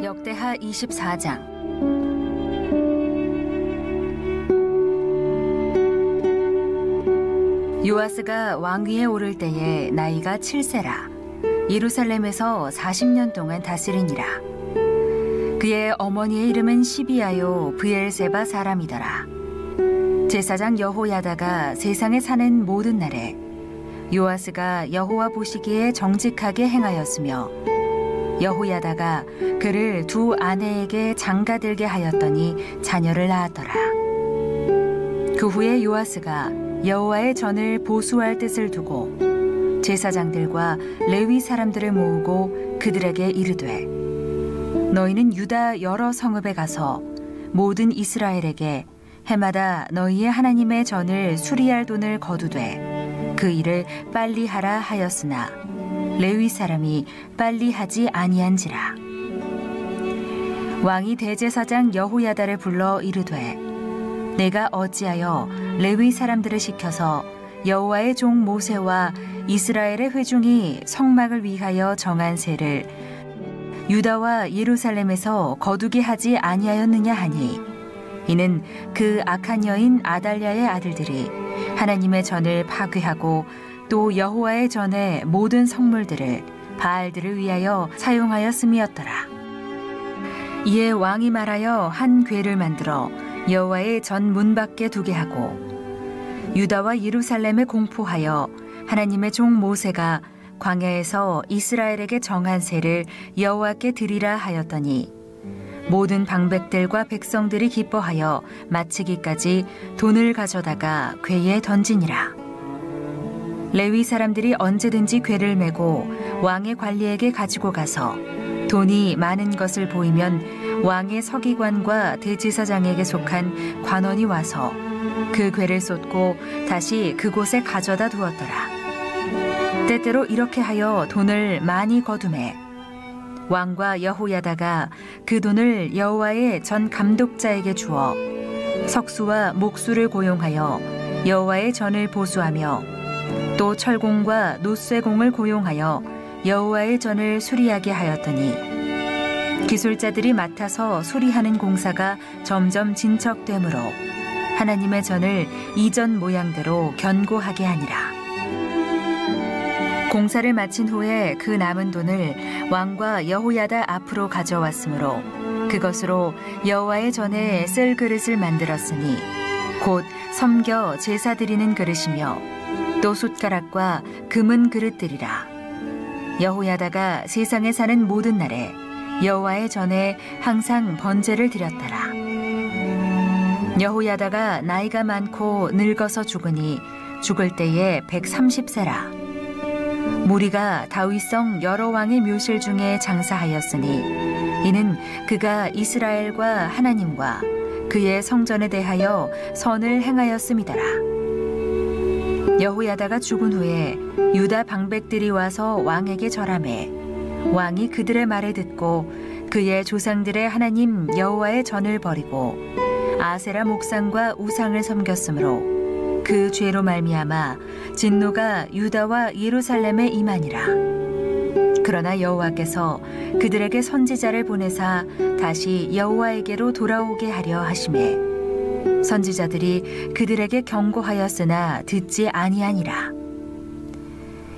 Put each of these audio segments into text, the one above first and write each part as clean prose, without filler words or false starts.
역대하 24장. 요아스가 왕위에 오를 때에 나이가 7세라. 예루살렘에서 40년 동안 다스리니라. 그의 어머니의 이름은 시비아요 브엘세바 사람이더라. 제사장 여호야다가 세상에 사는 모든 날에 요아스가 여호와 보시기에 정직하게 행하였으며 여호야다가 그를 두 아내에게 장가들게 하였더니 자녀를 낳았더라. 그 후에 요아스가 여호와의 전을 보수할 뜻을 두고 제사장들과 레위 사람들을 모으고 그들에게 이르되 너희는 유다 여러 성읍에 가서 모든 이스라엘에게 해마다 너희의 하나님의 전을 수리할 돈을 거두되 그 일을 빨리 하라 하였으나 레위 사람이 빨리 하지 아니한지라. 왕이 대제사장 여호야다를 불러 이르되 내가 어찌하여 레위 사람들을 시켜서 여호와의 종 모세와 이스라엘의 회중이 성막을 위하여 정한 세를 유다와 예루살렘에서 거두게 하지 아니하였느냐 하니 이는 그 악한 여인 아달랴의 아들들이 하나님의 전을 파괴하고 또 여호와의 전의 모든 성물들을 바알들을 위하여 사용하였음이었더라. 이에 왕이 말하여 한 궤를 만들어 여호와의 전 문 밖에 두게 하고 유다와 예루살렘에 공포하여 하나님의 종 모세가 광야에서 이스라엘에게 정한 세를 여호와께 드리라 하였더니 모든 방백들과 백성들이 기뻐하여 마치기까지 돈을 가져다가 궤에 던지니라. 레위 사람들이 언제든지 궤를 메고 왕의 관리에게 가지고 가서 돈이 많은 것을 보이면 왕의 서기관과 대제사장에게 속한 관원이 와서 그 궤를 쏟고 다시 그곳에 가져다 두었더라. 때때로 이렇게 하여 돈을 많이 거두매 왕과 여호야다가 그 돈을 여호와의 전 감독자에게 주어 석수와 목수를 고용하여 여호와의 전을 보수하며 또 철공과 노쇠공을 고용하여 여호와의 전을 수리하게 하였더니 기술자들이 맡아서 수리하는 공사가 점점 진척되므로 하나님의 전을 이전 모양대로 견고하게 하니라. 공사를 마친 후에 그 남은 돈을 왕과 여호야다 앞으로 가져왔으므로 그것으로 여호와의 전에 쓸 그릇을 만들었으니 곧 섬겨 제사 드리는 그릇이며 또 숟가락과 금은 그릇들이라. 여호야다가 세상에 사는 모든 날에 여호와의 전에 항상 번제를 드렸더라. 여호야다가 나이가 많고 늙어서 죽으니 죽을 때에 130세라. 무리가 다윗성 여러 왕의 묘실 중에 장사하였으니 이는 그가 이스라엘과 하나님과 그의 성전에 대하여 선을 행하였음이더라. 여호야다가 죽은 후에 유다 방백들이 와서 왕에게 절하매 왕이 그들의 말을 듣고 그의 조상들의 하나님 여호와의 전을 버리고 아세라 목상과 우상을 섬겼으므로 그 죄로 말미암아 진노가 유다와 예루살렘에 임하니라. 그러나 여호와께서 그들에게 선지자를 보내사 다시 여호와에게로 돌아오게 하려 하시매 선지자들이 그들에게 경고하였으나 듣지 아니하니라.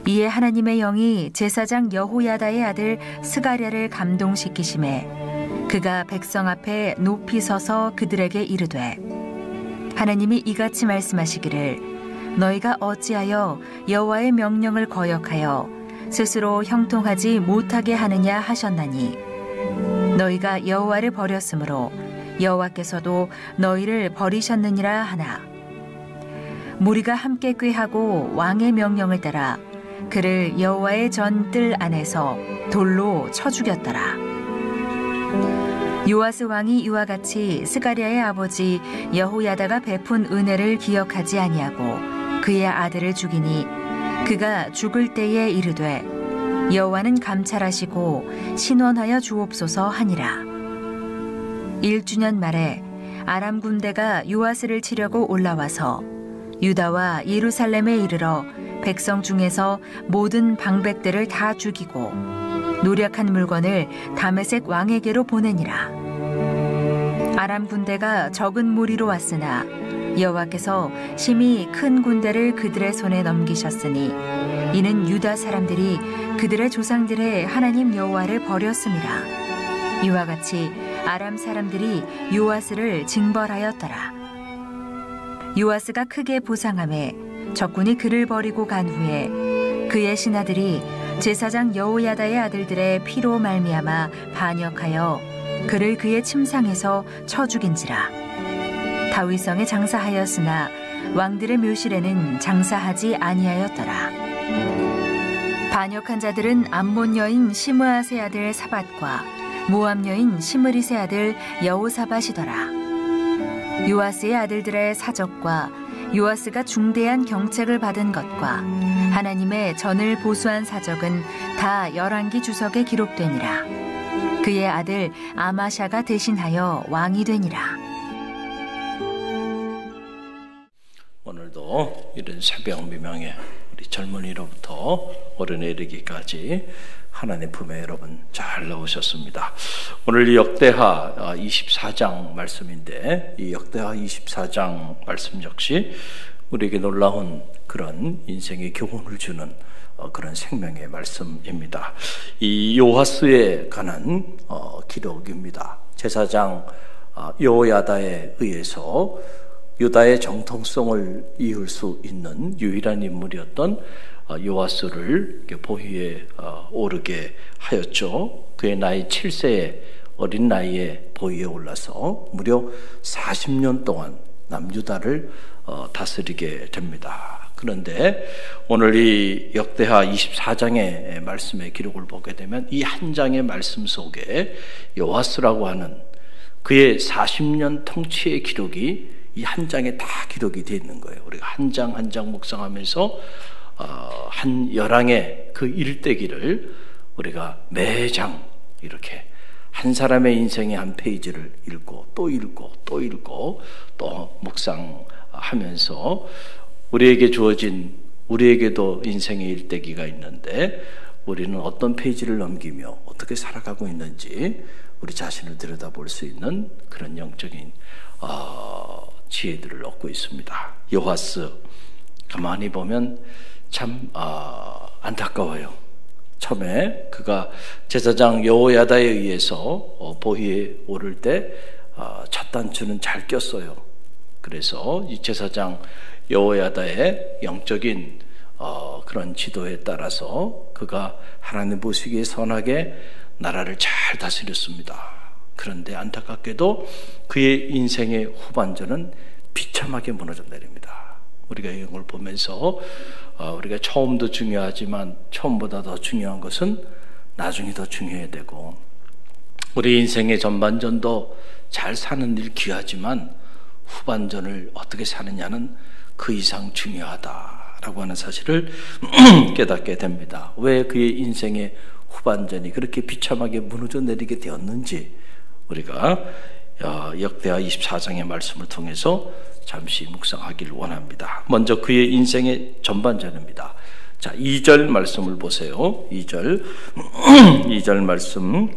이에 하나님의 영이 제사장 여호야다의 아들 스가랴를 감동시키심에 그가 백성 앞에 높이 서서 그들에게 이르되 하나님이 이같이 말씀하시기를 너희가 어찌하여 여호와의 명령을 거역하여 스스로 형통하지 못하게 하느냐 하셨나니 너희가 여호와를 버렸으므로 여호와께서도 너희를 버리셨느니라 하나. 무리가 함께 꾀하고 왕의 명령을 따라 그를 여호와의 전 뜰 안에서 돌로 쳐 죽였더라. 요아스 왕이 이와 같이 스가랴의 아버지 여호야다가 베푼 은혜를 기억하지 아니하고 그의 아들을 죽이니 그가 죽을 때에 이르되 여호와는 감찰하시고 신원하여 주옵소서 하니라. 1주년 말에 아람 군대가 요아스를 치려고 올라와서 유다와 예루살렘에 이르러 백성 중에서 모든 방백들을 다 죽이고 노력한 물건을 다메섹 왕에게로 보내니라. 아람 군대가 적은 무리로 왔으나 여호와께서 심히 큰 군대를 그들의 손에 넘기셨으니 이는 유다 사람들이 그들의 조상들의 하나님 여호와를 버렸음이라. 이와 같이 아람 사람들이 요아스를 징벌하였더라. 요아스가 크게 보상하매 적군이 그를 버리고 간 후에 그의 신하들이 제사장 여호야다의 아들들의 피로 말미암아 반역하여 그를 그의 침상에서 쳐 죽인지라. 다윗성에 장사하였으나 왕들의 묘실에는 장사하지 아니하였더라. 반역한 자들은 암몬 여인 시므아세 아들 사밧과 모압 여인 시므리세 아들 여호사밧이더라. 요아스의 아들들의 사적과 요아스가 중대한 경책을 받은 것과 하나님의 전을 보수한 사적은 다 열왕기 주석에 기록되니라. 그의 아들 아마샤가 대신하여 왕이 되니라. 오늘도 이런 새벽 미명에 우리 젊은이로부터 어른에 이르기까지 하나님 품에 여러분 잘 나오셨습니다. 오늘 이 역대하 24장 말씀인데, 이 역대하 24장 말씀 역시 우리에게 놀라운 그런 인생의 교훈을 주는 그런 생명의 말씀입니다. 이 요아스에 관한 기록입니다. 제사장 여호야다에 의해서 유다의 정통성을 이을 수 있는 유일한 인물이었던 요아스를 보위에 오르게 하였죠. 그의 나이 7세의 어린 나이에 보위에 올라서 무려 40년 동안 남유다를 다스리게 됩니다. 그런데 오늘 이 역대하 24장의 말씀의 기록을 보게 되면 이 한 장의 말씀 속에 요아스라고 하는 그의 40년 통치의 기록이 이 한 장에 다 기록이 되어 있는 거예요. 우리가 한 장 한 장 묵상하면서 한 열왕의 그 일대기를 우리가 매장 이렇게 한 사람의 인생의 한 페이지를 읽고 또 읽고 또 읽고 또 묵상하면서 우리에게 주어진, 우리에게도 인생의 일대기가 있는데 우리는 어떤 페이지를 넘기며 어떻게 살아가고 있는지 우리 자신을 들여다볼 수 있는 그런 영적인 지혜들을 얻고 있습니다. 요아스 가만히 보면 참 안타까워요. 처음에 그가 제사장 여호야다에 의해서 보위에 오를 때 첫 단추는 잘 꼈어요. 그래서 이 제사장 여호야다의 영적인 그런 지도에 따라서 그가 하나님 보시기에 선하게 나라를 잘 다스렸습니다. 그런데 안타깝게도 그의 인생의 후반전은 비참하게 무너져 내립니다. 우리가 이걸 보면서 우리가 처음도 중요하지만 처음보다 더 중요한 것은 나중이 더 중요해야 되고, 우리 인생의 전반전도 잘 사는 일 귀하지만 후반전을 어떻게 사느냐는 그 이상 중요하다라고 하는 사실을 깨닫게 됩니다. 왜 그의 인생의 후반전이 그렇게 비참하게 무너져 내리게 되었는지 우리가 역대하 24장의 말씀을 통해서 잠시 묵상하기를 원합니다. 먼저 그의 인생의 전반전입니다. 자, 2절 말씀을 보세요. 2절 말씀.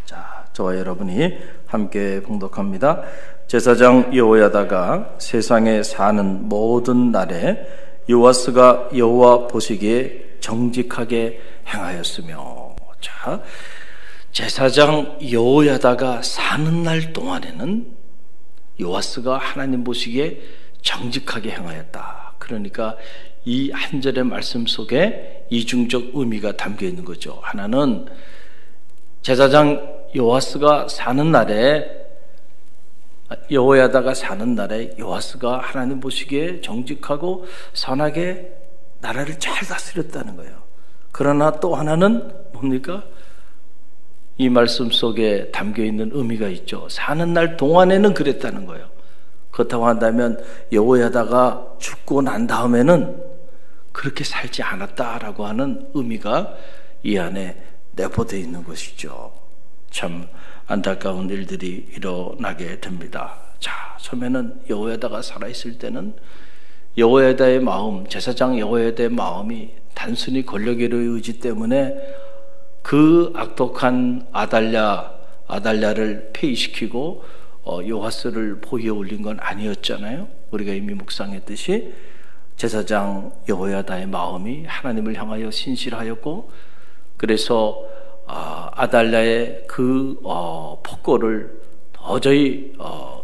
자, 저와 여러분이 함께 봉독합니다. 제사장 여호야다가 세상에 사는 모든 날에 요아스가 여호와 보시기에 정직하게 행하였으며. 자, 제사장 여호야다가 사는 날 동안에는 요아스가 하나님 보시기에 정직하게 행하였다. 그러니까 이 한 절의 말씀 속에 이중적 의미가 담겨 있는 거죠. 하나는 제사장 요아스가 사는 날에, 여호야다가 사는 날에 요아스가 하나님 보시기에 정직하고 선하게 나라를 잘 다스렸다는 거예요. 그러나 또 하나는 뭡니까? 이 말씀 속에 담겨있는 의미가 있죠. 사는 날 동안에는 그랬다는 거예요. 그렇다고 한다면 여호야다가 죽고 난 다음에는 그렇게 살지 않았다라고 하는 의미가 이 안에 내포되어 있는 것이죠. 참 안타까운 일들이 일어나게 됩니다. 자, 처음에는 여호야다가 살아있을 때는 여호야다의 마음, 제사장 여호야다의 마음이 단순히 권력의 의지 때문에 그 악독한 아달랴를 폐위시키고 요하스를 보위에 올린 건 아니었잖아요. 우리가 이미 묵상했듯이 제사장 여호야다의 마음이 하나님을 향하여 신실하였고, 그래서 아달랴의 그 폭거를 도저히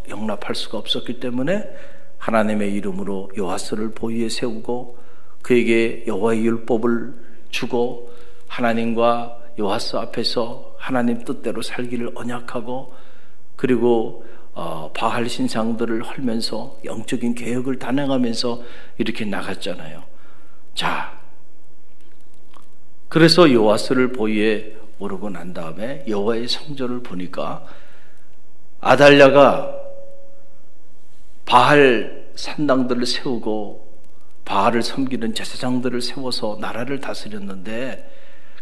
용납할 수가 없었기 때문에 하나님의 이름으로 요하스를 보위에 세우고 그에게 여호와의 율법을 주고 하나님과 요하스 앞에서 하나님 뜻대로 살기를 언약하고, 그리고 바알 신상들을 헐면서 영적인 개혁을 단행하면서 이렇게 나갔잖아요. 자, 그래서 요하스를 보위에 오르고 난 다음에 여호와의 성전을 보니까 아달랴가 바알 산당들을 세우고 바알을 섬기는 제사장들을 세워서 나라를 다스렸는데,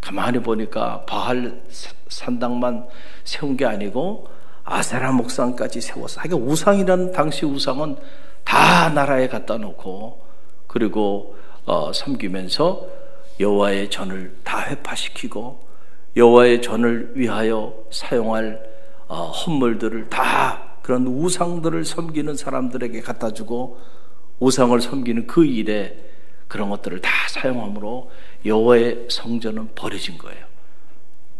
가만히 보니까 바알 산당만 세운 게 아니고 아세라 목상까지 세워서, 하여간 우상이라는 당시 우상은 다 나라에 갖다 놓고, 그리고 섬기면서 여호와의 전을 다 회파시키고 여호와의 전을 위하여 사용할 헌물들을 다 그런 우상들을 섬기는 사람들에게 갖다 주고, 우상을 섬기는 그 일에 그런 것들을 다 사용함으로 여호와의 성전은 버려진 거예요.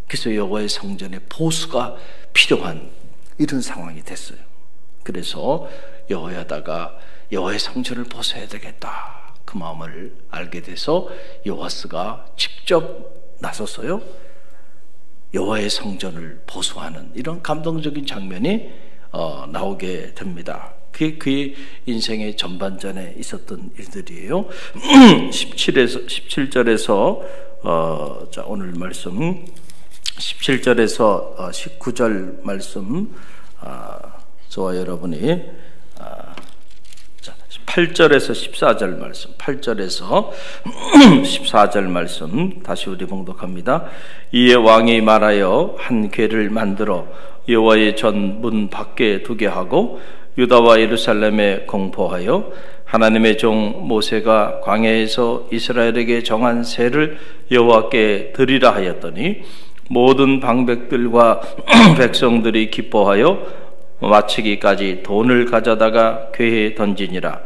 그래서 여호와의 성전에 보수가 필요한 이런 상황이 됐어요. 그래서 여호야다가 여호와의 성전을 보수해야 되겠다, 그 마음을 알게 돼서 요하스가 직접 나섰어요. 여호와의 성전을 보수하는 이런 감동적인 장면이 나오게 됩니다. 그게 그의 인생의 전반전에 있었던 일들이에요. 17절에서 자, 오늘 말씀 17절에서 19절 말씀, 저와 여러분이 8절에서 14절 말씀, 8절에서 14절 말씀 다시 우리 봉독합니다. 이에 왕이 말하여 한 궤를 만들어 여호와의 전 문 밖에 두게 하고 유다와 예루살렘에 공포하여 하나님의 종 모세가 광야에서 이스라엘에게 정한 세를 여호와께 드리라 하였더니 모든 방백들과 백성들이 기뻐하여 마치기까지 돈을 가져다가 궤에 던지니라.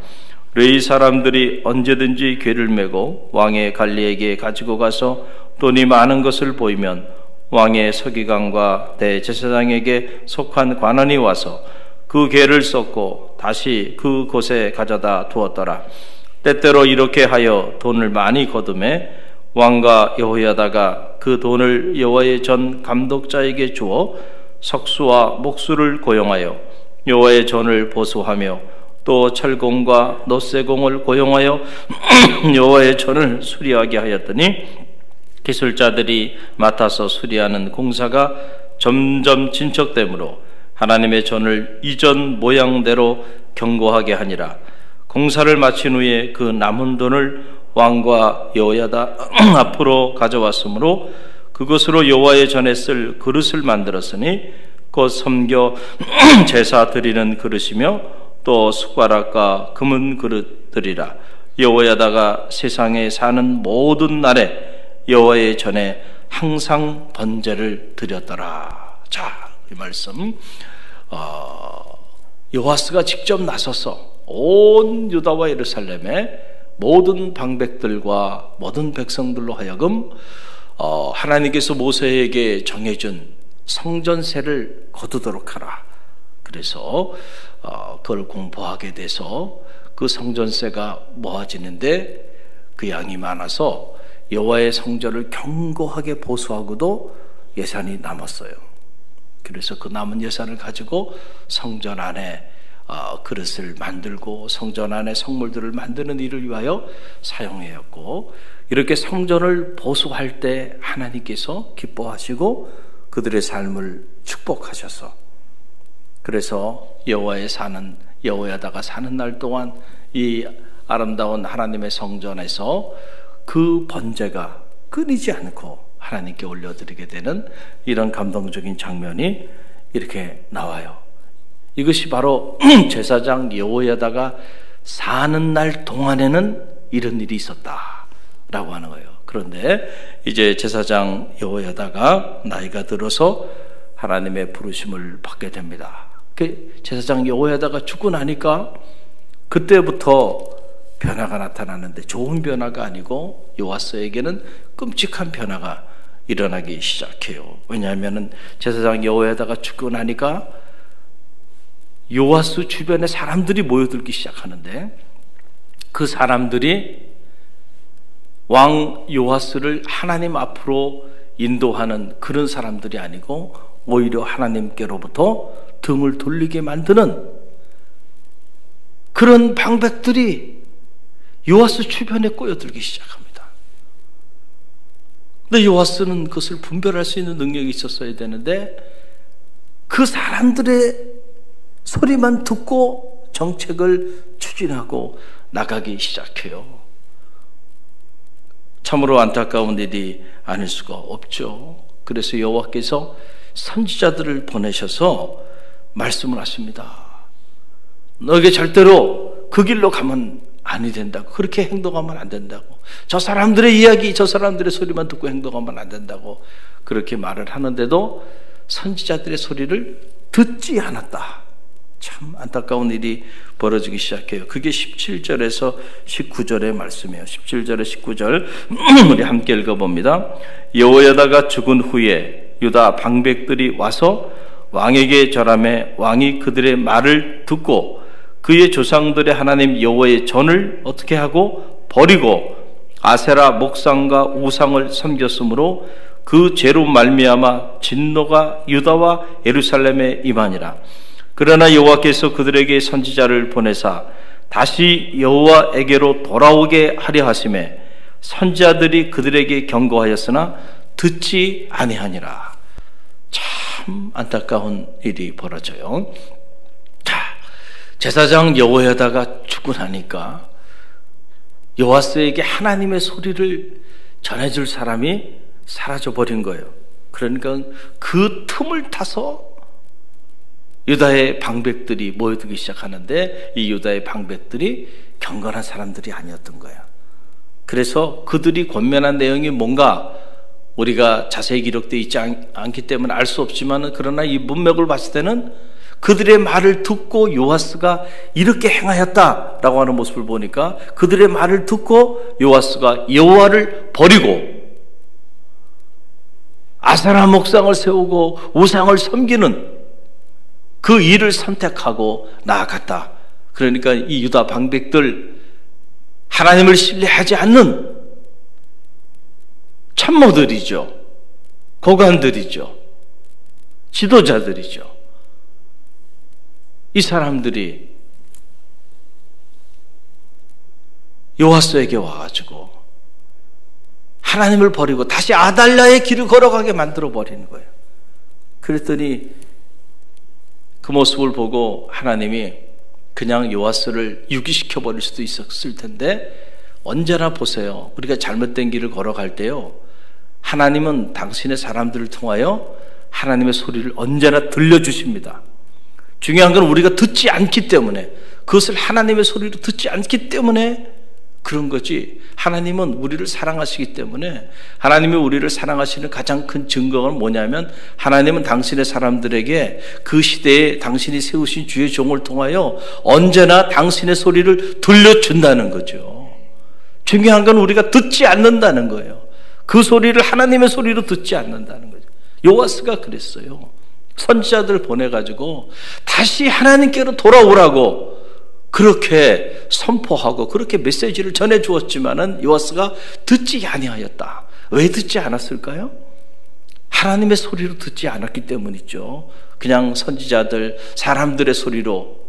레위 사람들이 언제든지 궤를 메고 왕의 관리에게 가지고 가서 돈이 많은 것을 보이면 왕의 서기관과 대제사장에게 속한 관원이 와서 그 궤를 쏟고 다시 그 곳에 가져다 두었더라. 때때로 이렇게 하여 돈을 많이 거두매 왕과 여호야다가 그 돈을 여호와의 전 감독자에게 주어 석수와 목수를 고용하여 여호와의 전을 보수하며 또 철공과 놋쇠공을 고용하여 여호와의 전을 수리하게 하였더니 기술자들이 맡아서 수리하는 공사가 점점 진척되므로 하나님의 전을 이전 모양대로 견고하게 하니라. 공사를 마친 후에 그 남은 돈을 왕과 여호야다 앞으로 가져왔으므로 그것으로 여호와의 전에 쓸 그릇을 만들었으니 곧 섬겨 제사 드리는 그릇이며 또 숟가락과 금은 그릇들이라. 여호야다가 세상에 사는 모든 날에 여호와의 전에 항상 번제를 드렸더라. 자, 이 말씀 요하스가 직접 나서서 온 유다와 예루살렘의 모든 방백들과 모든 백성들로 하여금 하나님께서 모세에게 정해준 성전세를 거두도록 하라. 그래서 그걸 공포하게 돼서 그 성전세가 모아지는데 그 양이 많아서 여호와의 성전을 견고하게 보수하고도 예산이 남았어요. 그래서 그 남은 예산을 가지고 성전 안에 그릇을 만들고 성전 안에 성물들을 만드는 일을 위하여 사용하였고, 이렇게 성전을 보수할 때 하나님께서 기뻐하시고 그들의 삶을 축복하셔서, 그래서 여호야다가 사는 날 동안 이 아름다운 하나님의 성전에서 그 번제가 끊이지 않고 하나님께 올려드리게 되는 이런 감동적인 장면이 이렇게 나와요. 이것이 바로 제사장 여호야다가 사는 날 동안에는 이런 일이 있었다라고 하는 거예요. 그런데 이제 제사장 여호야다가 나이가 들어서 하나님의 부르심을 받게 됩니다. 제사장 여호야다가 죽고 나니까 그때부터 변화가 나타나는데 좋은 변화가 아니고 요아스에게는 끔찍한 변화가 일어나기 시작해요. 왜냐하면 제사장 여호야다가 죽고 나니까 요아스 주변에 사람들이 모여들기 시작하는데 그 사람들이 왕 요아스를 하나님 앞으로 인도하는 그런 사람들이 아니고 오히려 하나님께로부터 등을 돌리게 만드는 그런 방백들이 요아스 주변에 꼬여들기 시작합니다. 근데 요아스는 그것을 분별할 수 있는 능력이 있었어야 되는데 그 사람들의 소리만 듣고 정책을 추진하고 나가기 시작해요. 참으로 안타까운 일이 아닐 수가 없죠. 그래서 여호와께서 선지자들을 보내셔서 말씀을 하십니다. 너에게 절대로 그 길로 가면 아니 된다고, 그렇게 행동하면 안 된다고, 저 사람들의 이야기, 저 사람들의 소리만 듣고 행동하면 안 된다고 그렇게 말을 하는데도 선지자들의 소리를 듣지 않았다. 참 안타까운 일이 벌어지기 시작해요. 그게 17절에서 19절의 말씀이에요. 17절에 19절 우리 함께 읽어봅니다. 여호야다가 죽은 후에 유다 방백들이 와서 왕에게 절하매 왕이 그들의 말을 듣고 그의 조상들의 하나님 여호와의 전을 어떻게 하고 버리고 아세라 목상과 우상을 섬겼으므로 그 죄로 말미암아 진노가 유다와 예루살렘에 임하니라. 그러나 여호와께서 그들에게 선지자를 보내사 다시 여호와에게로 돌아오게 하려 하심에 선지자들이 그들에게 경고하였으나 듣지 아니하니라. 참 안타까운 일이 벌어져요. 자, 제사장 여호야다가 죽고 나니까 요아스에게 하나님의 소리를 전해줄 사람이 사라져버린 거예요. 그러니까 그 틈을 타서 유다의 방백들이 모여들기 시작하는데 이 유다의 방백들이 경건한 사람들이 아니었던 거예요. 그래서 그들이 권면한 내용이 뭔가 우리가 자세히 기록되어 있지 않기 때문에 알 수 없지만 그러나 이 문맥을 봤을 때는 그들의 말을 듣고 요아스가 이렇게 행하였다라고 하는 모습을 보니까 그들의 말을 듣고 요아스가 여호와를 버리고 아세라 목상을 세우고 우상을 섬기는 그 일을 선택하고 나아갔다. 그러니까 이 유다 방백들, 하나님을 신뢰하지 않는 참모들이죠. 고관들이죠. 지도자들이죠. 이 사람들이 요아스에게 와가지고 하나님을 버리고 다시 아달랴의 길을 걸어가게 만들어 버리는 거예요. 그랬더니 그 모습을 보고 하나님이 그냥 요아스를 유기시켜 버릴 수도 있었을 텐데 언제나 보세요. 우리가 잘못된 길을 걸어갈 때요, 하나님은 당신의 사람들을 통하여 하나님의 소리를 언제나 들려주십니다. 중요한 건 우리가 듣지 않기 때문에, 그것을 하나님의 소리로 듣지 않기 때문에 그런 거지, 하나님은 우리를 사랑하시기 때문에, 하나님이 우리를 사랑하시는 가장 큰 증거가 뭐냐면 하나님은 당신의 사람들에게 그 시대에 당신이 세우신 주의 종을 통하여 언제나 당신의 소리를 들려준다는 거죠. 중요한 건 우리가 듣지 않는다는 거예요. 그 소리를 하나님의 소리로 듣지 않는다는 거죠. 요아스가 그랬어요. 선지자들 보내가지고 다시 하나님께로 돌아오라고 그렇게 선포하고 그렇게 메시지를 전해주었지만은 요아스가 듣지 아니하였다. 왜 듣지 않았을까요? 하나님의 소리로 듣지 않았기 때문이죠. 그냥 선지자들, 사람들의 소리로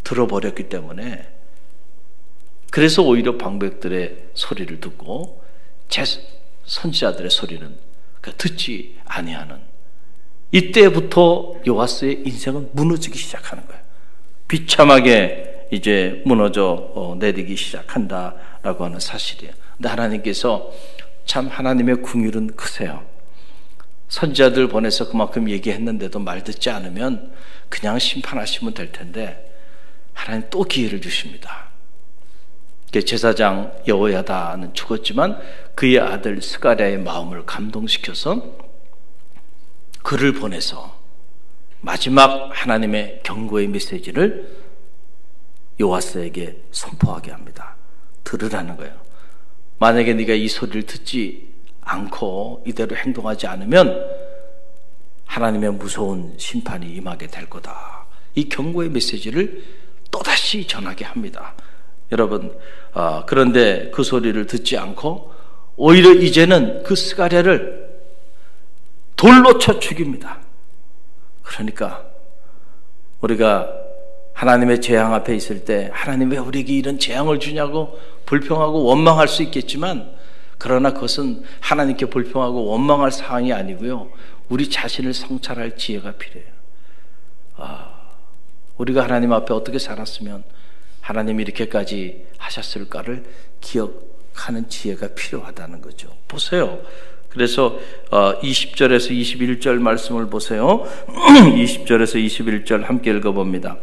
들어버렸기 때문에, 그래서 오히려 방백들의 소리를 듣고 선지자들의 소리는 듣지 아니하는, 이때부터 요아스의 인생은 무너지기 시작하는 거예요. 비참하게 이제 무너져 내리기 시작한다라고 하는 사실이에요. 근데 하나님께서 참 하나님의 긍휼은 크세요. 선지자들 보내서 그만큼 얘기했는데도 말 듣지 않으면 그냥 심판하시면 될 텐데, 하나님 또 기회를 주십니다. 제사장 여호야다는 죽었지만 그의 아들 스가랴의 마음을 감동시켜서 그를 보내서 마지막 하나님의 경고의 메시지를 요아스에게 선포하게 합니다. 들으라는 거예요. 만약에 네가 이 소리를 듣지 않고 이대로 행동하지 않으면 하나님의 무서운 심판이 임하게 될 거다. 이 경고의 메시지를 또다시 전하게 합니다. 여러분, 그런데 그 소리를 듣지 않고 오히려 이제는 그 스가랴를 돌로 쳐 죽입니다. 그러니까 우리가 하나님의 재앙 앞에 있을 때 하나님 왜 우리에게 이런 재앙을 주냐고 불평하고 원망할 수 있겠지만, 그러나 그것은 하나님께 불평하고 원망할 사항이 아니고요, 우리 자신을 성찰할 지혜가 필요해요. 우리가 하나님 앞에 어떻게 살았으면 하나님이 이렇게까지 하셨을까를 기억하는 지혜가 필요하다는 거죠. 보세요. 그래서 20절에서 21절 말씀을 보세요. 20절에서 21절 함께 읽어봅니다.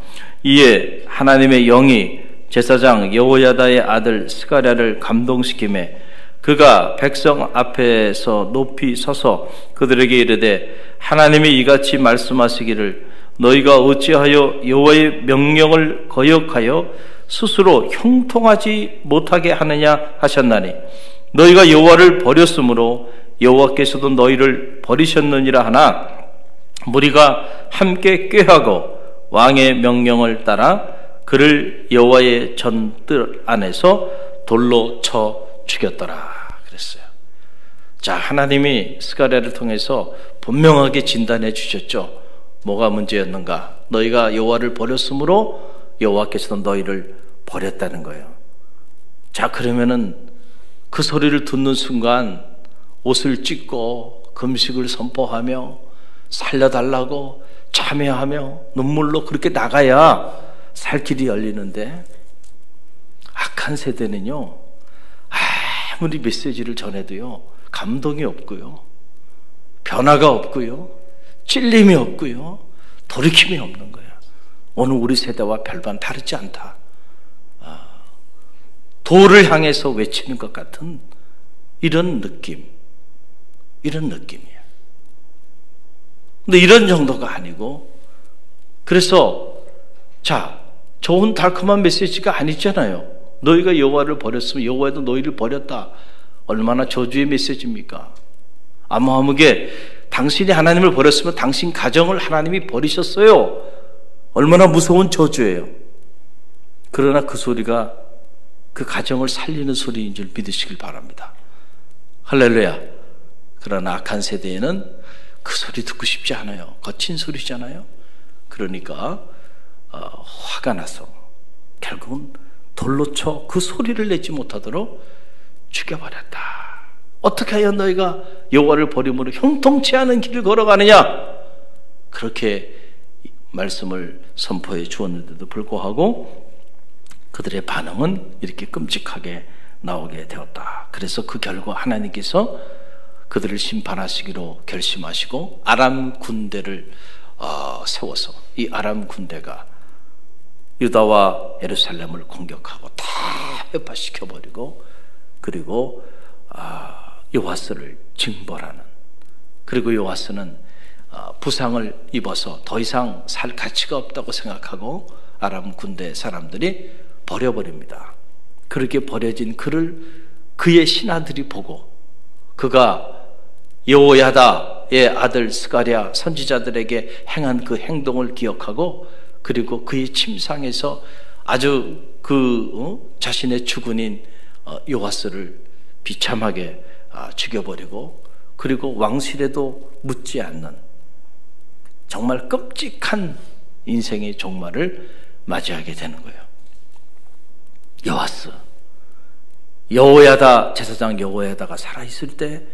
이에 하나님의 영이 제사장 여호야다의 아들 스가랴를 감동시키매 그가 백성 앞에서 높이 서서 그들에게 이르되 하나님이 이같이 말씀하시기를 너희가 어찌하여 여호와의 명령을 거역하여 스스로 형통하지 못하게 하느냐 하셨나니 너희가 여호와를 버렸으므로 여호와께서도 너희를 버리셨느니라 하나 무리가 함께 꾀하고 왕의 명령을 따라 그를 여호와의 전뜰 안에서 돌로 쳐 죽였더라 그랬어요. 자, 하나님이 스가랴를 통해서 분명하게 진단해 주셨죠. 뭐가 문제였는가? 너희가 여호와를 버렸으므로 여호와께서도 너희를 버렸다는 거예요. 자, 그러면은 그 소리를 듣는 순간 옷을 찢고 금식을 선포하며 살려달라고 참여하며 눈물로 그렇게 나가야 살 길이 열리는데, 악한 세대는요 아무리 메시지를 전해도요 감동이 없고요, 변화가 없고요, 찔림이 없고요, 돌이킴이 없는 거예요. 오늘 우리 세대와 별반 다르지 않다. 도를 향해서 외치는 것 같은 이런 느낌이에요. 근데 이런 정도가 아니고, 그래서 자, 좋은 달콤한 메시지가 아니잖아요. 너희가 여호와를 버렸으면 여호와도 너희를 버렸다. 얼마나 저주의 메시지입니까? 아무하무게 당신이 하나님을 버렸으면 당신 가정을 하나님이 버리셨어요. 얼마나 무서운 저주예요. 그러나 그 소리가 그 가정을 살리는 소리인 줄 믿으시길 바랍니다. 할렐루야. 그러나 악한 세대에는 그 소리 듣고 싶지 않아요. 거친 소리잖아요. 그러니까 화가 나서 결국은 돌로 쳐 그 소리를 내지 못하도록 죽여버렸다. 어떻게 하여 너희가 여호와를 버림으로 형통치 않은 길을 걸어가느냐? 그렇게 말씀을 선포해 주었는데도 불구하고 그들의 반응은 이렇게 끔찍하게 나오게 되었다. 그래서 그 결과 하나님께서 그들을 심판하시기로 결심하시고 아람 군대를 세워서 이 아람 군대가 유다와 예루살렘을 공격하고 다 회파시켜버리고, 그리고 요아스를 징벌하는, 그리고 요아스는 부상을 입어서 더 이상 살 가치가 없다고 생각하고 아람 군대 사람들이 버려버립니다. 그렇게 버려진 그를 그의 신하들이 보고 그가 여호야다의 아들 스가랴 선지자들에게 행한 그 행동을 기억하고, 그리고 그의 침상에서 아주 자신의 주군인 요아스를 비참하게 죽여버리고, 그리고 왕실에도 묻지 않는 정말 끔찍한 인생의 종말을 맞이하게 되는 거예요. 요아스, 여호야다, 제사장 여호야다가 살아있을 때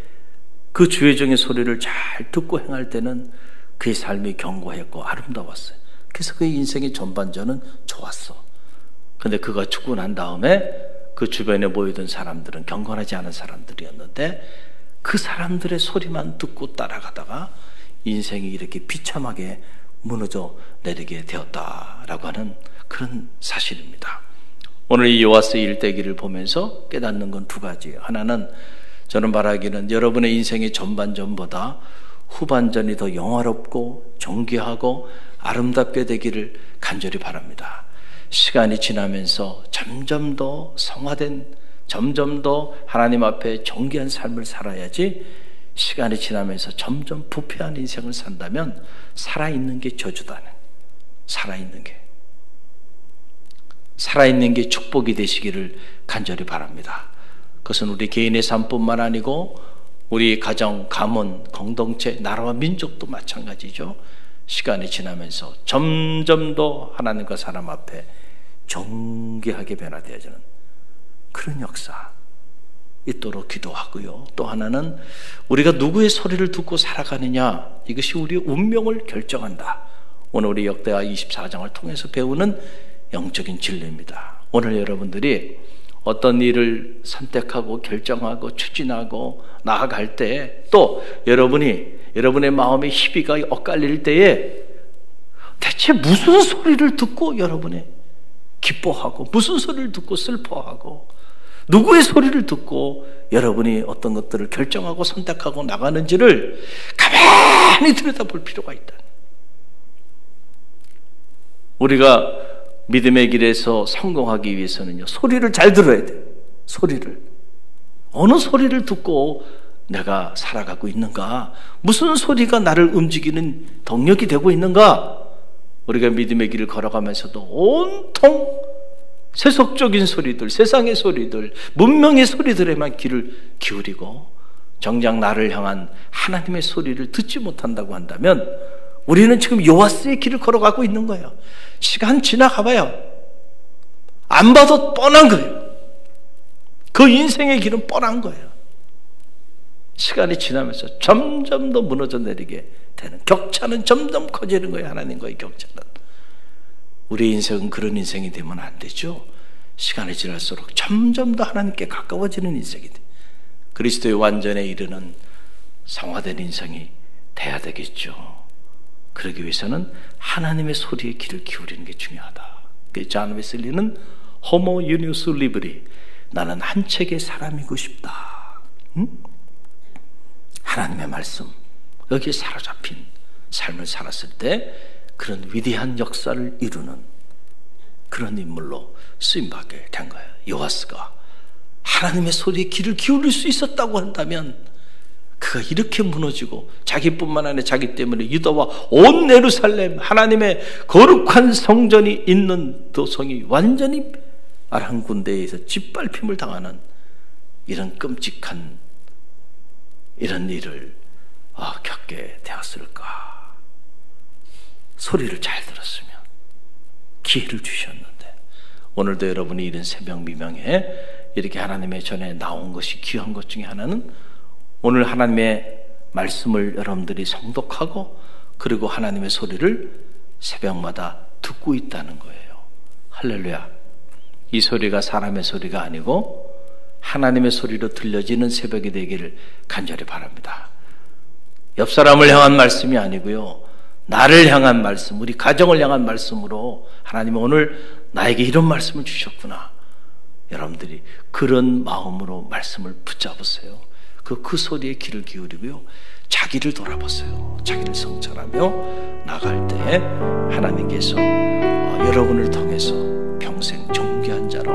그 주의 종의 소리를 잘 듣고 행할 때는 그의 삶이 견고했고 아름다웠어요. 그래서 그의 인생의 전반전은 좋았어. 근데 그가 죽고 난 다음에 그 주변에 모이던 사람들은 경건하지 않은 사람들이었는데 그 사람들의 소리만 듣고 따라가다가 인생이 이렇게 비참하게 무너져 내리게 되었다라고 하는 그런 사실입니다. 오늘 이 요아스 일대기를 보면서 깨닫는 건 두 가지. 하나는 저는 바라기는 여러분의 인생의 전반전보다 후반전이 더 영화롭고 존귀하고 아름답게 되기를 간절히 바랍니다. 시간이 지나면서 점점 더 성화된, 점점 더 하나님 앞에 존귀한 삶을 살아야지, 시간이 지나면서 점점 부패한 인생을 산다면 살아있는 게 저주다는, 살아있는 게 축복이 되시기를 간절히 바랍니다. 그것은 우리 개인의 삶뿐만 아니고 우리 가정, 가문, 공동체, 나라와 민족도 마찬가지죠. 시간이 지나면서 점점 더 하나님과 사람 앞에 존귀하게 변화되어지는 그런 역사 있도록 기도하고요. 또 하나는 우리가 누구의 소리를 듣고 살아가느냐, 이것이 우리의 운명을 결정한다. 오늘 우리 역대하 24장을 통해서 배우는 영적인 진리입니다. 오늘 여러분들이 어떤 일을 선택하고 결정하고 추진하고 나아갈 때, 또 여러분의 마음의 희비가 엇갈릴 때에 대체 무슨 소리를 듣고 여러분이 기뻐하고, 무슨 소리를 듣고 슬퍼하고, 누구의 소리를 듣고 여러분이 어떤 것들을 결정하고 선택하고 나가는지를 가만히 들여다볼 필요가 있다. 우리가 믿음의 길에서 성공하기 위해서는요, 소리를 잘 들어야 돼요. 소리를. 어느 소리를 듣고 내가 살아가고 있는가? 무슨 소리가 나를 움직이는 동력이 되고 있는가? 우리가 믿음의 길을 걸어가면서도 온통 세속적인 소리들, 세상의 소리들, 문명의 소리들에만 귀를 기울이고 정작 나를 향한 하나님의 소리를 듣지 못한다고 한다면 우리는 지금 요아스의 길을 걸어가고 있는 거예요. 시간 지나가봐요. 안 봐도 뻔한 거예요. 그 인생의 길은 뻔한 거예요. 시간이 지나면서 점점 더 무너져 내리게 되는, 격차는 점점 커지는 거예요. 하나님과의 격차는. 우리 인생은 그런 인생이 되면 안 되죠. 시간이 지날수록 점점 더 하나님께 가까워지는 인생이 돼. 그리스도의 완전에 이르는 성화된 인생이 돼야 되겠죠. 그러기 위해서는 하나님의 소리에 귀를 기울이는 게 중요하다. 존 웨슬리는 호모 유니우스 리브리, 나는 한 책의 사람이고 싶다. 하나님의 말씀, 여기에 사로잡힌 삶을 살았을 때 그런 위대한 역사를 이루는 그런 인물로 쓰임받게 된 거예요. 요아스가 하나님의 소리에 귀를 기울일 수 있었다고 한다면 그가 이렇게 무너지고, 자기뿐만 아니라 자기 때문에 유다와 온 예루살렘, 하나님의 거룩한 성전이 있는 도성이 완전히 아람 군대에 의해서 짓밟힘을 당하는 이런 끔찍한 이런 일을 겪게 되었을까? 소리를 잘 들었으면, 기회를 주셨는데, 오늘도 여러분이 이런 새벽 미명에 이렇게 하나님의 전에 나온 것이 귀한 것 중에 하나는 오늘 하나님의 말씀을 여러분들이 성독하고, 그리고 하나님의 소리를 새벽마다 듣고 있다는 거예요. 할렐루야. 이 소리가 사람의 소리가 아니고 하나님의 소리로 들려지는 새벽이 되기를 간절히 바랍니다. 옆 사람을 향한 말씀이 아니고요, 나를 향한 말씀, 우리 가정을 향한 말씀으로 하나님은 오늘 나에게 이런 말씀을 주셨구나. 여러분들이 그런 마음으로 말씀을 붙잡으세요. 그 소리에 귀를 기울이고요, 자기를 돌아보세요. 자기를 성찰하며 나갈 때 하나님께서 여러분을 통해서 평생 존귀한 자로